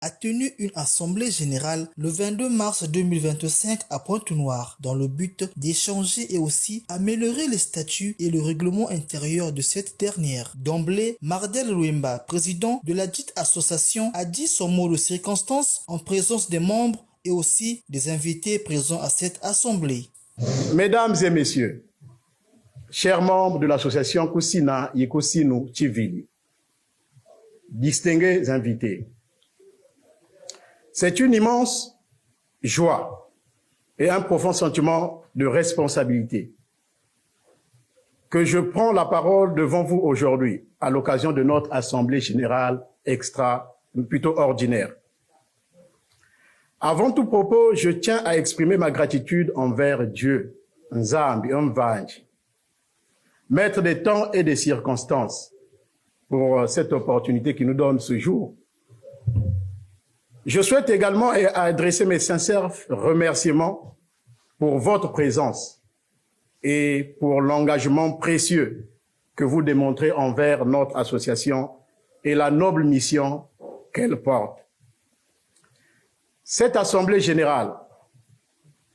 a tenu une assemblée générale le 22 mars 2025 à Pointe-Noire dans le but d'échanger et aussi améliorer les statuts et le règlement intérieur de cette dernière. D'emblée, Mardel Louimba, président de la dite association, a dit son mot de circonstance en présence des membres et aussi des invités présents à cette assemblée. Mesdames et messieurs, chers membres de l'association Kusina Yekosinu Chivili, distingués invités, c'est une immense joie et un profond sentiment de responsabilité que je prends la parole devant vous aujourd'hui à l'occasion de notre assemblée générale plutôt ordinaire. Avant tout propos, je tiens à exprimer ma gratitude envers Dieu, Nzambi Mvanji, maître des temps et des circonstances, pour cette opportunité qu'il nous donne ce jour. Je souhaite également adresser mes sincères remerciements pour votre présence et pour l'engagement précieux que vous démontrez envers notre association et la noble mission qu'elle porte. Cette assemblée générale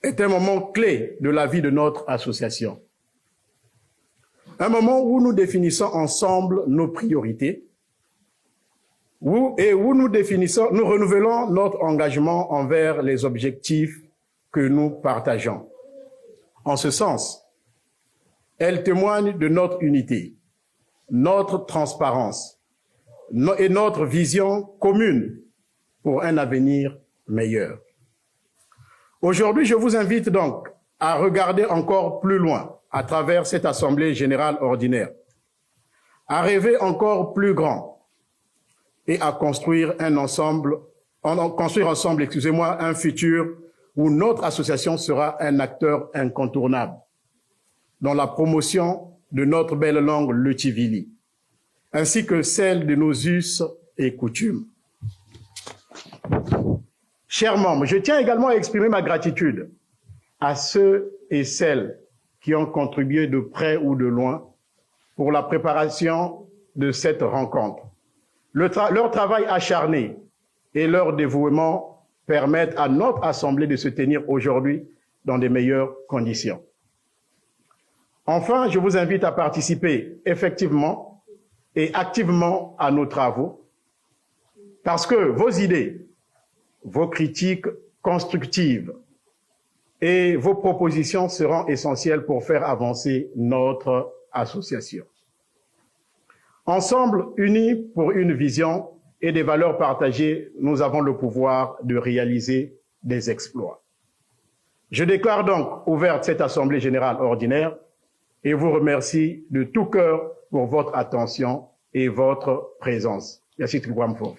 est un moment clé de la vie de notre association. Un moment où nous définissons ensemble nos priorités, où nous renouvelons notre engagement envers les objectifs que nous partageons. En ce sens, elle témoigne de notre unité, notre transparence et notre vision commune pour un avenir meilleur. Aujourd'hui, je vous invite donc à regarder encore plus loin à travers cette assemblée générale ordinaire, à rêver encore plus grand et à construire ensemble, un futur où notre association sera un acteur incontournable dans la promotion de notre belle langue le Chivili, ainsi que celle de nos us et coutumes. Chers membres, je tiens également à exprimer ma gratitude à ceux et celles qui ont contribué de près ou de loin pour la préparation de cette rencontre. Leur travail acharné et leur dévouement permettent à notre Assemblée de se tenir aujourd'hui dans de meilleures conditions. Enfin, je vous invite à participer effectivement et activement à nos travaux parce que vos idées, vos critiques constructives et vos propositions seront essentielles pour faire avancer notre association. Ensemble, unis pour une vision et des valeurs partagées, nous avons le pouvoir de réaliser des exploits. Je déclare donc ouverte cette assemblée générale ordinaire et vous remercie de tout cœur pour votre attention et votre présence. Merci tout le monde.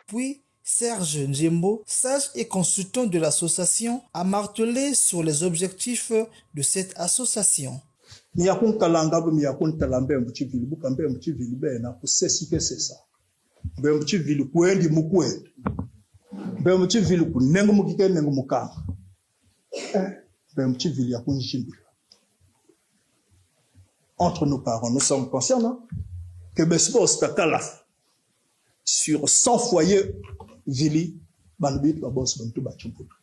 Puis, Serge Njembo, sage et consultant de l'association, a martelé sur les objectifs de cette association. Entre nos parents, nous sommes conscients que sur 100 foyers, Vili, Banbit, Babos, Bantu, Bachumputu.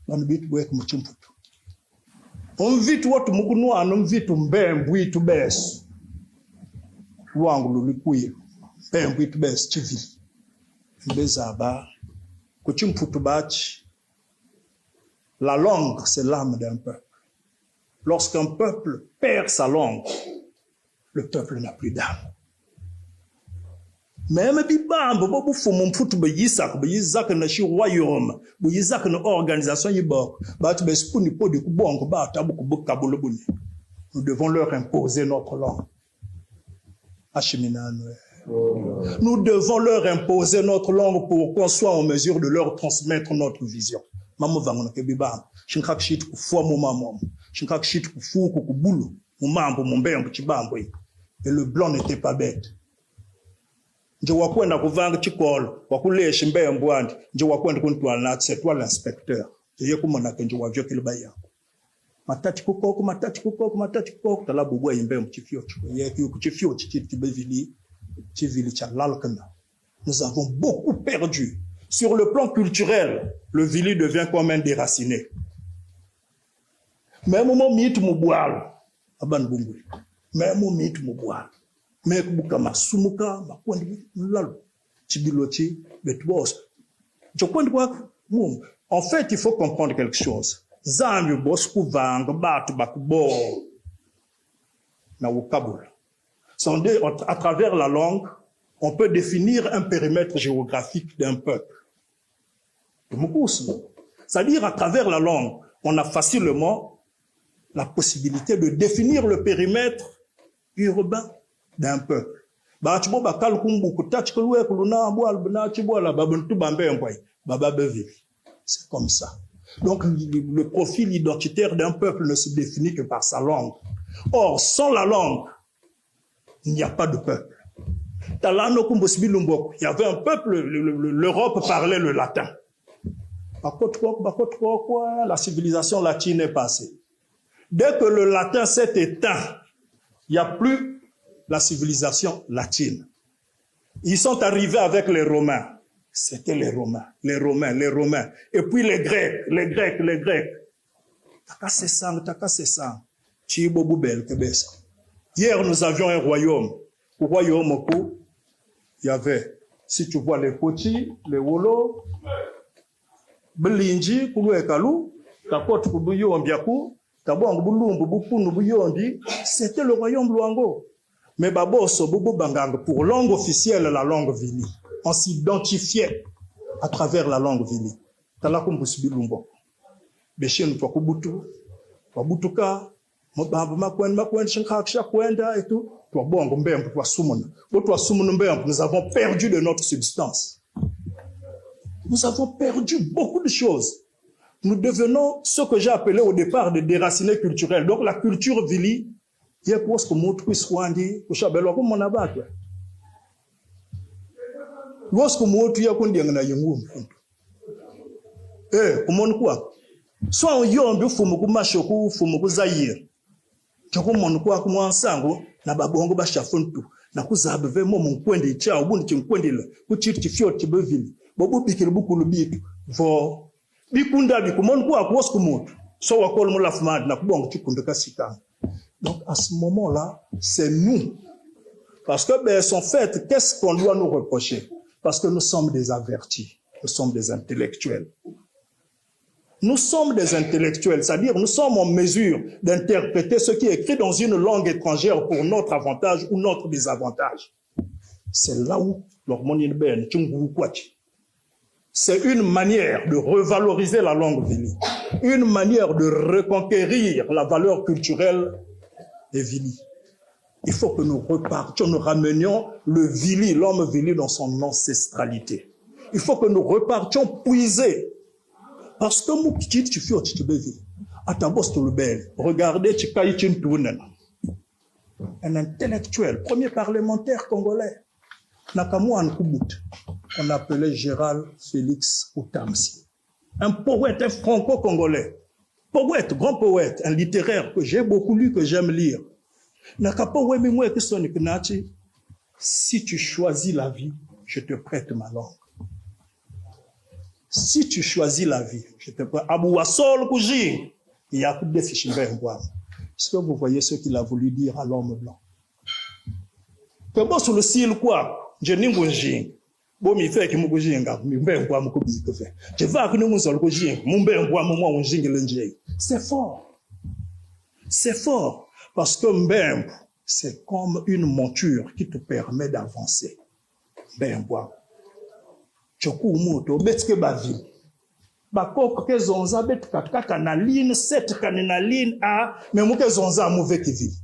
Banbit, Wek, Muchumputu. On vit what Mukunu and on vit to bear bui to best. Wangulu, Likuye, bear bui to best, Chivi. Bezaba, Kuchumputu Bach. La langue, c'est l'âme d'un peuple. Lorsqu'un peuple perd sa langue, le peuple n'a plus d'âme. Même bibam bobo fo mon putu be yisak na shi royaume bu yisak na organisation yibok ba tu be spuni po de kubongo ba tabu kubu kabolo buni. Nous devons leur imposer notre langue. Nous devons leur imposer notre langue pour qu'on soit en mesure de leur transmettre notre vision. Mamu vango na ke bibam shinkak shit ku fo mo mamom shinkak shit ku fu ku kubulu mu mambo mu mbembo chibambo. Et le blanc n'était pas bête. Je vois quoi na chikolo wakulesha mbembwandi je wakwenda kuntwala na c'est toi l'inspecteur je yekumona ke je wavyo kilibaya matati kukoko tala bubwa imbe mchifio yeki kuchifio chibevili chivili cha lalkana. Nous avons beaucoup perdu. Sur le plan culturel, le Vili devient comme un déraciné. Même au moment mit mubwal aban bunguli. Même au mit mubwal. Mais kubuka masumuka makwandi lalo chibiloti betwos. En fait, il faut comprendre quelque chose. Zambi bosku vanga batu bakubo na vocabulaire. À travers la langue, on peut définir un périmètre géographique d'un peuple. C'est-à-dire, à travers la langue, on a facilement la possibilité de définir le périmètre urbain d'un peuple. C'est comme ça. Donc, le profil identitaire d'un peuple ne se définit que par sa langue. Or, sans la langue, il n'y a pas de peuple. Il y avait un peuple, l'Europe parlait le latin. La civilisation latine est passée. Dès que le latin s'est éteint, il n'y a plus la civilisation latine. Ils sont arrivés avec les Romains. C'était les Romains. Et puis les Grecs. Hier, nous avions un royaume. Au royaume, il y avait, si tu vois les Poti, les Wolo, Belinji, Kuluekalu, Takot Kubuyombiaku, Tabong Bulumbu, Bukunu Buyondi, c'était le royaume Luango. Mais Baboso, Bobo Bangang, pour langue officielle, la langue Vili. On s'identifiait à travers la langue Vili. Talakumbusi Bilumbo. Beshen Twakubutu, Wabutuka, Makwen, Shankaksha, Kwenda et tout. Nous avons perdu de notre substance. Nous avons perdu beaucoup de choses. Nous devenons ce que j'ai appelé au départ des déracinés culturels. Donc la culture Vili, il y a quoi ce que moi je suis dit, que chabelo comme mon abat. Lorsque moi tu y a qu'on dit na yengum. Comment quoi? Soit on yombe fumuku mashoku fumuku zaïr. Choko mon quoi comme ensango na babongo ba shafuntu na kuzabe ve mo munkwende cha ubundi chinkwendele ku chiti fio tibevili bobo bikele bukulu bitu vo bikunda bikumon kwa kwosku mutu so wakol mo lafmad na kubongo chikunda kasika. Donc à ce moment-là, c'est nous. Parce que ben en fait, qu'est-ce qu'on doit nous reprocher? Parce que nous sommes des avertis, nous sommes des intellectuels. Nous sommes des intellectuels, c'est-à-dire nous sommes en mesure d'interpréter ce qui est écrit dans une langue étrangère pour notre avantage ou notre désavantage. C'est là où c'est une manière de revaloriser la langue Vili, une manière de reconquérir la valeur culturelle des Vili. Il faut que nous repartions, nous ramenions le Vili, l'homme Vili dans son ancestralité. Il faut que nous repartions puiser. Parce que moi, tu fais au Tchibévi, à ta bosse le bel, regardez Tchikaïchin Tounen, un intellectuel, premier parlementaire congolais, Nakamouan Kubut, qu'on appelait Gérald Félix Outamsi, un poète, un franco-congolais, poète, grand poète, un littéraire que j'ai beaucoup lu, que j'aime lire. Si tu choisis la vie, je te prête ma langue. Si tu choisis la vie, je te prête. Il y a plus de fichiers. Est-ce que vous voyez ce qu'il a voulu dire à l'homme blanc? Que bon sur le ciel quoi? Je n'ai pas de bon mi fait que mon gojinga mi ben quoi mon kobi que fait. Je vais que nous mon sol gojing, mon ben quoi mon gojing. C'est fort. C'est fort parce que mbem c'est comme une monture qui te permet d'avancer. Ben quoi. Choku moto betke bavi. Bakoko ke zonza bet katka na ligne 7 kanina ligne A mais mo ke zonza mauvais qui vit.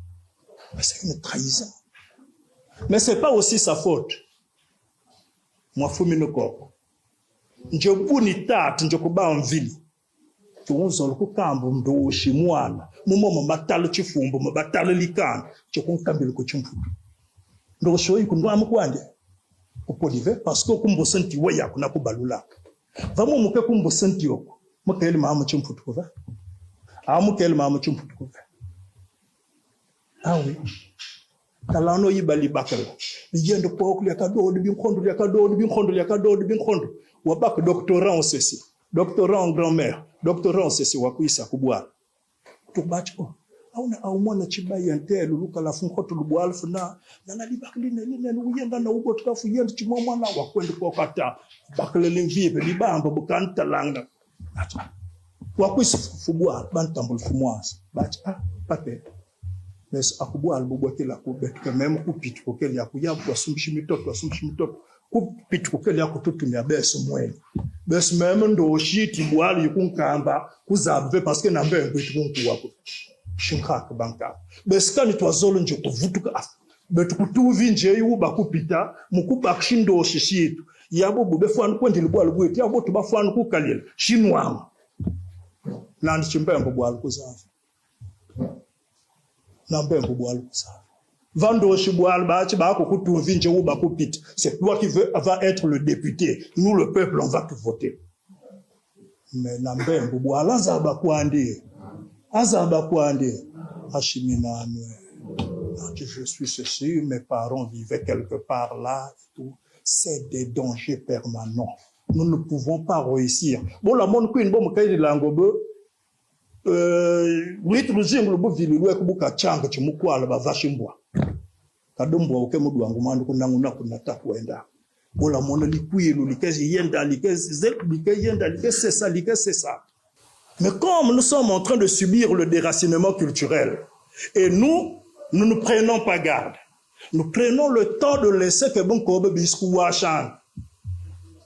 C'est une trahison. Mais c'est pas aussi sa faute. Moi fumi no ko. Njobu ni tat njokuba mvili. Tuunzo lukambo ndo shimwana. Mumo matalo chifumbo mabatalo likana. Chokunkambele ko chimfutu. Ndo shoyi kundwa mukwande. Parce que kumbo senti waya kuna kubalula. Vamo muke kumbo senti yoko. Muke eli mahamu chimfutu kuva. amu kel mamu chumputu ko ah oui talano yibali bakal yendo pok le kado de bin khondo le kado de bin khondo le kado de bin khondo wa bak doctorat en ceci doctorat en grand-mère doctorat en ceci wa kuisa kubwa to batko auna au mwana chibai antelo luka la funkoto lubwal funa na libakli ne uyenda na ubo tukafu yenda chimwa mwana wa kwenda kwa kata bakle limvipe libamba bukanta langa acha wa kuisa fubwa bantambul fumwas bacha pape mais akubwa albubote la kubetuka même kupiti kokeli yakuya kwasumbishi mitoto kupiti kokeli yakututumya beso mweni beso même ndo shiti bwali yukunkamba kuzabve parce que nambe ngwitu kunku wako shinkaka banka beskani twazolo nje kuvutuka betukutuvi nje yuba kupita mukuba kshindo shishitu yabo bubefwana kwendile bwali bwetu yabo tubafwana kukalila shinwama nandi chimbembo bwali kuzafa nambembo bwali kuzafa vando shibwali bachi bako kutuvi nje uba kupita c'est toi qui va être le député nous le peuple on va te voter mais nambembo bwali azaba kwandi Achiminane, je suis ceci, mes parents vivaient quelque part là, et tout. C'est des dangers permanents. Nous ne pouvons pas réussir. Bon, la monde queen, bon, me langobe, oui, le jingle, le beau ville, le kubuka changa, tu mukwa, le bavashimboa. Kadomboa, ok, mudu angumando, kunanguna, kunata, kuenda. Bon, la monde, likouye, likezi, yenda, likezi, zel, likezi, yenda, likezi, c'est ça. Mais comme nous sommes en train de subir le déracinement culturel, et nous ne prenons pas garde, nous prenons le temps de laisser que bon kobe bisku washan.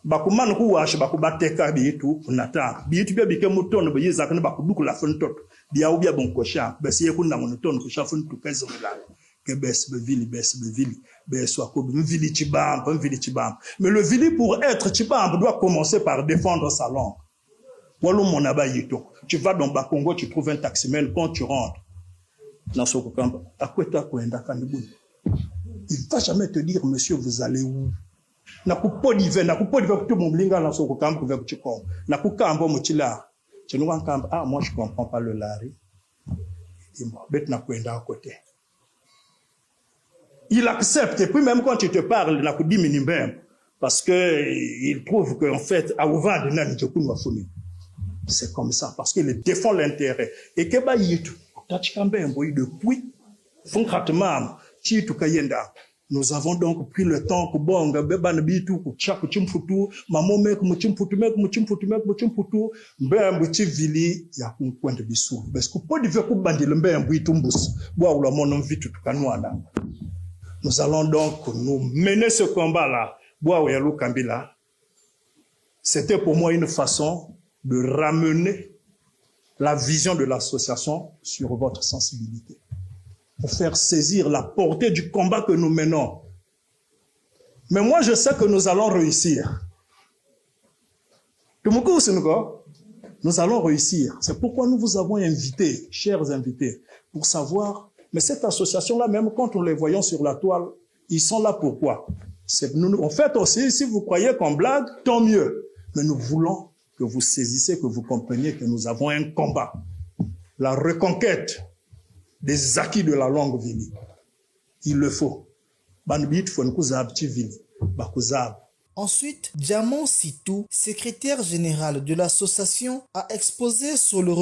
Bakuman ku wash bakubateka bitu nata. Bitu bia bike mutono be yezaka na bakuduku la fontot. Bia ubia bon kosha, besi yekunda monotono kosha fontu kazo la. Que bes be vili beso akobe mvili chibamba. Mais le vili pour être chibamba doit commencer par défendre sa langue. Tu vas dans Bakongo, tu trouves un taximène, quand tu rentres dans Sokokamba, il ne va jamais te dire, monsieur, vous allez où? Na kupo dive tout mon blinga dans Sokokamba, ah, moi je comprends pas le lari. Il accepte, et puis même quand tu te parles, parce que il trouve qu'en fait, à ouvrir de nani, c'est comme ça, parce qu'il défend l'intérêt. Et que bah yitu, depuis, nous avons donc pris le temps pour bonga beba nabitu ku chaku chimfutu mamome ku chimfutu mbembu chivili ya kunkwenda bisu parce que pour dire que bandile mbembu itumbus bwa ula mono vitu tukanwana. Nous allons donc nous mener ce combat là bwa ya lukambila. C'était pour moi une façon de ramener la vision de l'association sur votre sensibilité, pour faire saisir la portée du combat que nous menons. Mais moi, je sais que nous allons réussir. Nous allons réussir. C'est pourquoi nous vous avons invités, chers invités, pour savoir, mais cette association-là, même quand nous les voyons sur la toile, ils sont là pourquoi? En fait aussi, si vous croyez qu'on blague, tant mieux. Mais nous voulons que vous saisissez, que vous compreniez que nous avons un combat. La reconquête des acquis de la langue vili. Il le faut. Ensuite, Diamant Sitou, secrétaire général de l'association, a exposé sur le